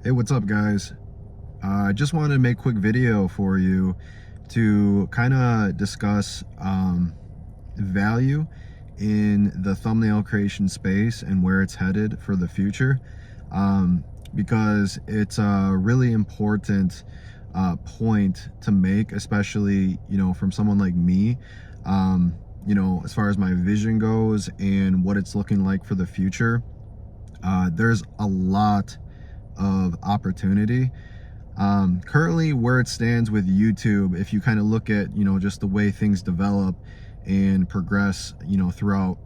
Hey, what's up, guys? I just wanted to make a quick video for you to kind of discuss value in the thumbnail creation space and where it's headed for the future, because it's a really important point to make, especially from someone like me. As far as my vision goes and what it's looking like for the future, there's a lot of opportunity. Currently, where it stands with YouTube, if you kind of look at just the way things develop and progress throughout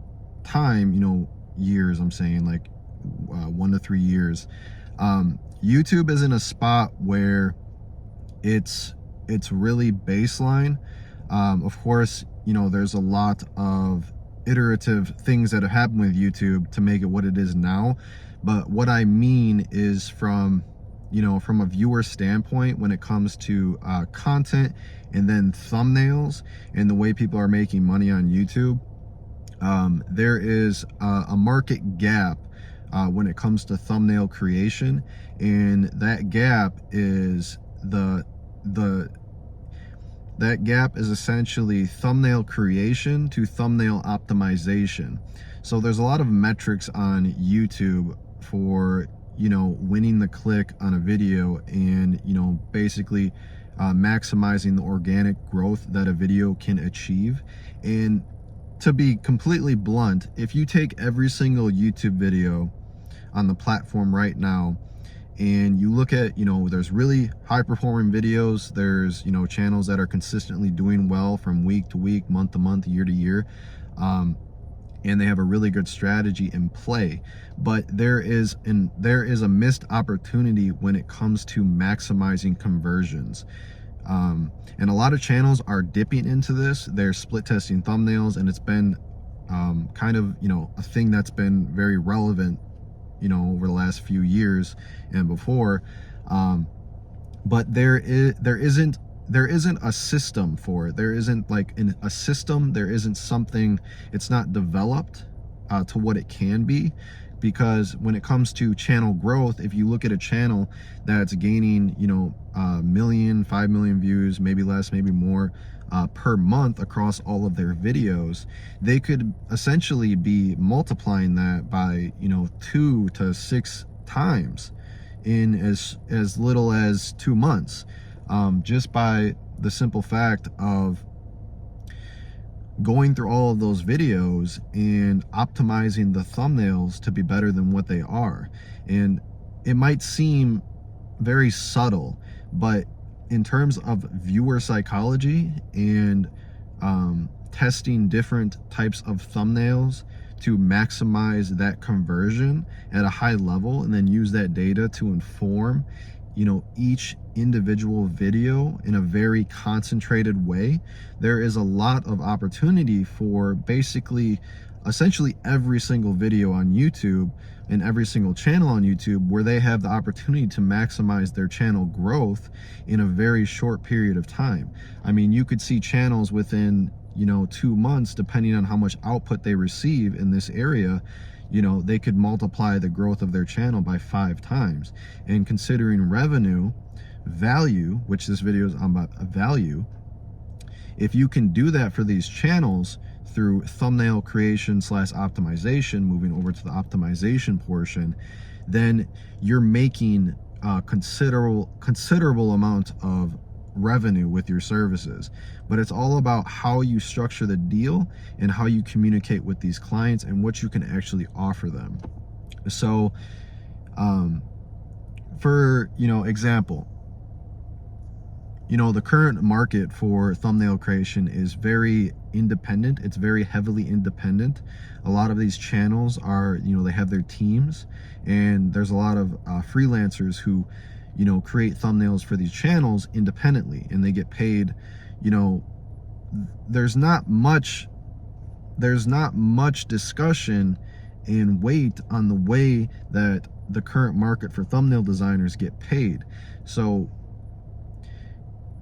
time, years, I'm saying, like 1 to 3 years, YouTube is in a spot where it's really baseline. Of course, there's a lot of iterative things that have happened with YouTube to make it what it is now. But what I mean is from a viewer standpoint, when it comes to content and then thumbnails and the way people are making money on YouTube, there is a market gap when it comes to thumbnail creation, and that gap is that gap is essentially thumbnail creation to thumbnail optimization. So there's a lot of metrics on YouTube for winning the click on a video and basically maximizing the organic growth that a video can achieve. And to be completely blunt, if you take every single YouTube video on the platform right now and you look at, there's really high performing videos, there's channels that are consistently doing well from week to week, month to month, year to year, and they have a really good strategy in play. But there is a missed opportunity when it comes to maximizing conversions. And a lot of channels are dipping into this. They're split testing thumbnails, and it's been kind of a thing that's been very relevant over the last few years and before. But there isn't a system for it. There isn't like a system. There isn't something. It's not developed to what it can be. Because when it comes to channel growth, if you look at a channel that's gaining a million, 5 million views, maybe less, maybe more, per month across all of their videos, they could essentially be multiplying that by 2 to 6 times in as little as 2 months, just by the simple fact of going through all of those videos and optimizing the thumbnails to be better than what they are. And it might seem very subtle, but in terms of viewer psychology and testing different types of thumbnails to maximize that conversion at a high level, and then use that data to inform each individual video in a very concentrated way, there is a lot of opportunity for basically essentially every single video on YouTube and every single channel on YouTube, where they have the opportunity to maximize their channel growth in a very short period of time. I mean, you could see channels within 2 months, depending on how much output they receive in this area, they could multiply the growth of their channel by 5 times. And considering revenue, value, which this video is about value, if you can do that for these channels through thumbnail creation / optimization, moving over to the optimization portion, then you're making a considerable amount of revenue with your services. But it's all about how you structure the deal and how you communicate with these clients and what you can actually offer them. So for example, the current market for thumbnail creation is very independent. It's very heavily independent. A lot of these channels are, they have their teams, and there's a lot of freelancers who create thumbnails for these channels independently, and they get paid. There's not much discussion and weight on the way that the current market for thumbnail designers get paid. So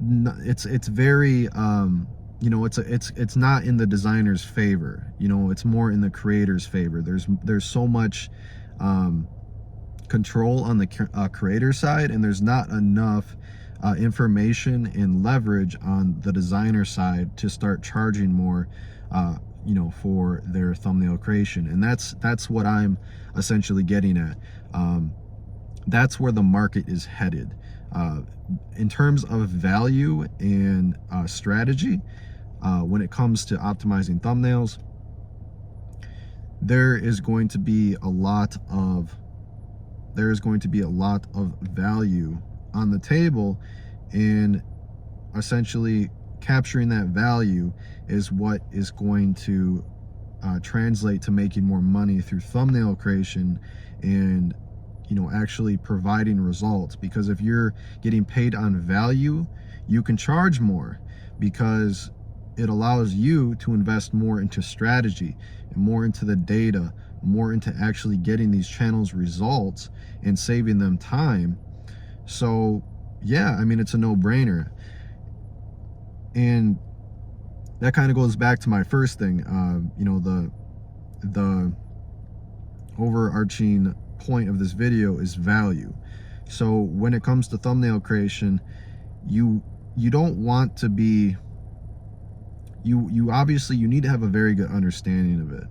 it's very it's not in the designer's favor. It's more in the creator's favor. There's so much control on the creator side, and there's not enough information and leverage on the designer side to start charging more for their thumbnail creation. And that's what I'm essentially getting at. That's where the market is headed. In terms of value and strategy, when it comes to optimizing thumbnails, there is going to be a lot of value on the table, and essentially capturing that value is what is going to translate to making more money through thumbnail creation and actually providing results. Because if you're getting paid on value, you can charge more, because it allows you to invest more into strategy and more into the data, more into actually getting these channels results and saving them time. So yeah, I mean, it's a no-brainer. And that kind of goes back to my first thing, the overarching point of this video is value. So when it comes to thumbnail creation, you don't want to be, you obviously need to have a very good understanding of it.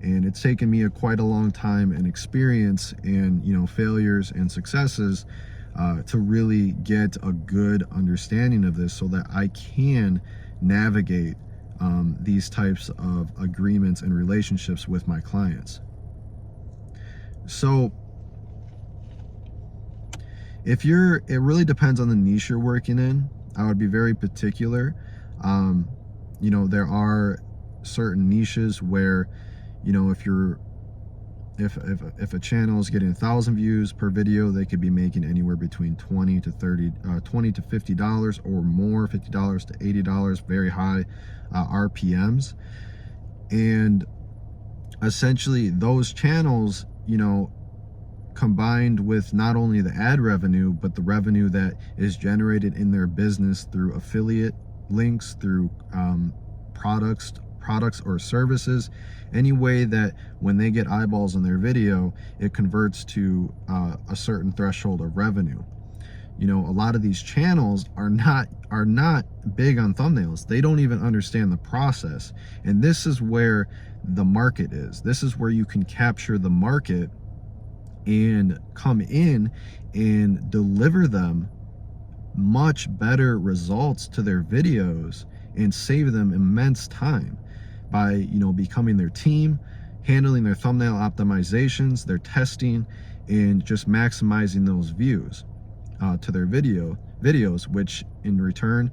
And it's taken me quite a long time and experience and failures and successes to really get a good understanding of this, so that I can navigate these types of agreements and relationships with my clients. So it really depends on the niche you're working in. I would be very particular. There are certain niches where, if a channel is getting 1,000 views per video, they could be making anywhere between $20 to $50 or more, $50 to $80, very high RPMs. And essentially those channels, combined with not only the ad revenue, but the revenue that is generated in their business through affiliate links, through products or services, any way that when they get eyeballs on their video, it converts to a certain threshold of revenue. A lot of these channels are not big on thumbnails. They don't even understand the process. And this is where the market is. This is where you can capture the market and come in and deliver them much better results to their videos and save them immense time by becoming their team, handling their thumbnail optimizations, their testing, and just maximizing those views to their videos, which in return,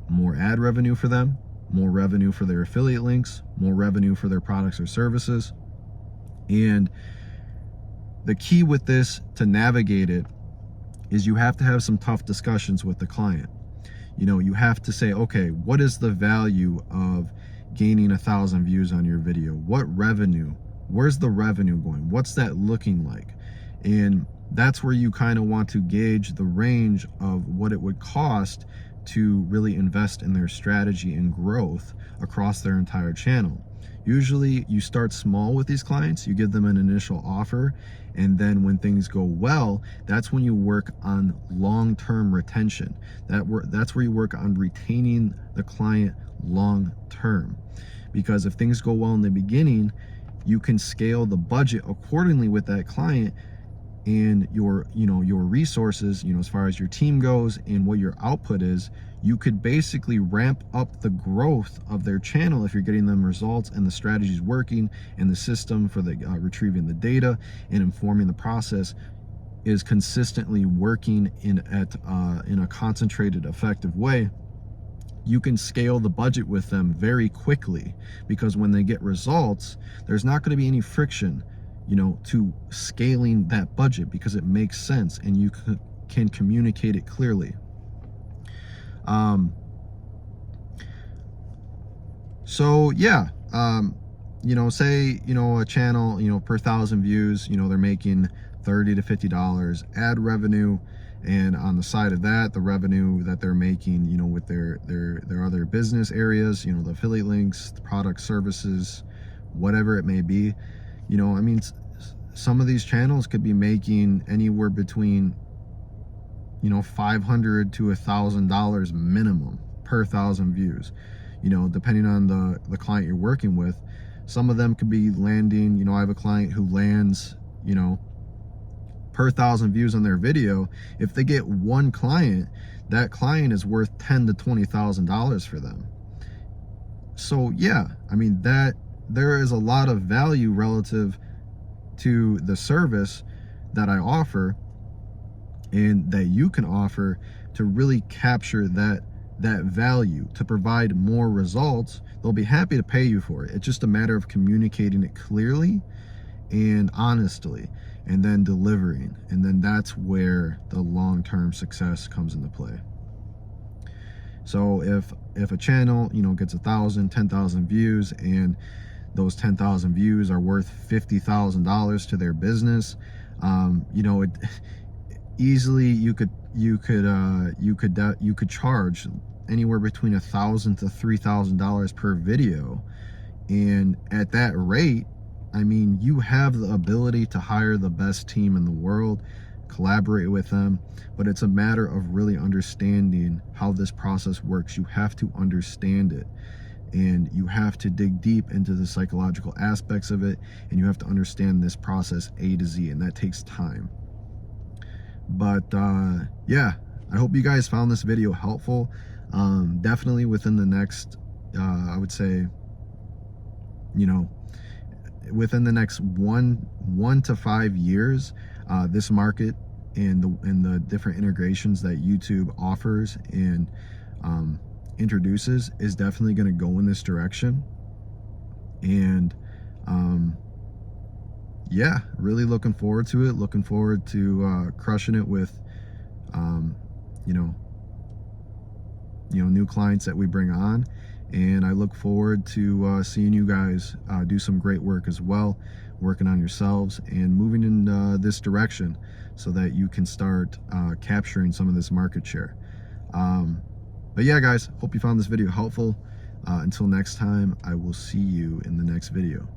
more ad revenue for them, more revenue for their affiliate links, more revenue for their products or services. And the key with this, to navigate it, is you have to have some tough discussions with the client. You have to say, okay, what is the value of gaining 1,000 views on your video? What revenue? Where's the revenue going? What's that looking like? And that's where you kind of want to gauge the range of what it would cost to really invest in their strategy and growth across their entire channel. Usually you start small with these clients, you give them an initial offer, and then when things go well, that's when you work on long-term retention. That's where you work on retaining the client long-term. Because if things go well in the beginning, you can scale the budget accordingly with that client, and your resources, as far as your team goes and what your output is, you could basically ramp up the growth of their channel if you're getting them results and the strategy's working, and the system for the retrieving the data and informing the process is consistently working in a concentrated, effective way. You can scale the budget with them very quickly, because when they get results, there's not going to be any friction to scaling that budget, because it makes sense and you can communicate it clearly. So yeah, say, a channel, per 1,000 views, they're making $30 to $50 ad revenue. And on the side of that, the revenue that they're making, with their other business areas, the affiliate links, the product, services, whatever it may be, some of these channels could be making anywhere between, you know, $500 to $1,000 minimum per 1,000 views, you know, depending on the client you're working with. Some of them could be landing, you know, I have a client who lands, you know, per 1,000 views on their video. If they get one client, that client is worth $10,000 to $20,000 for them. So yeah, I mean, that there is a lot of value relative to the service that I offer and that you can offer to really capture that value, to provide more results. They'll be happy to pay you for it. It's just a matter of communicating it clearly and honestly, and then delivering. And then that's where the long-term success comes into play. So if a channel, you know, gets 1,000, 10,000 views, and those 10,000 views are worth $50,000 to their business, you know, it easily you could charge anywhere between $1,000 to $3,000 per video. And at that rate, I mean, you have the ability to hire the best team in the world, collaborate with them, but it's a matter of really understanding how this process works. You have to understand it, and you have to dig deep into the psychological aspects of it, and you have to understand this process A to Z, and that takes time. But yeah, I hope you guys found this video helpful. Definitely within the next, I would say, you know, within the next one to 5 years, this market and the different integrations that YouTube offers and introduces is definitely going to go in this direction. And yeah, really looking forward to it. Looking forward to crushing it with you know, new clients that we bring on. And I look forward to seeing you guys do some great work as well, working on yourselves and moving in this direction so that you can start capturing some of this market share. But yeah, guys, hope you found this video helpful. Until next time, I will see you in the next video.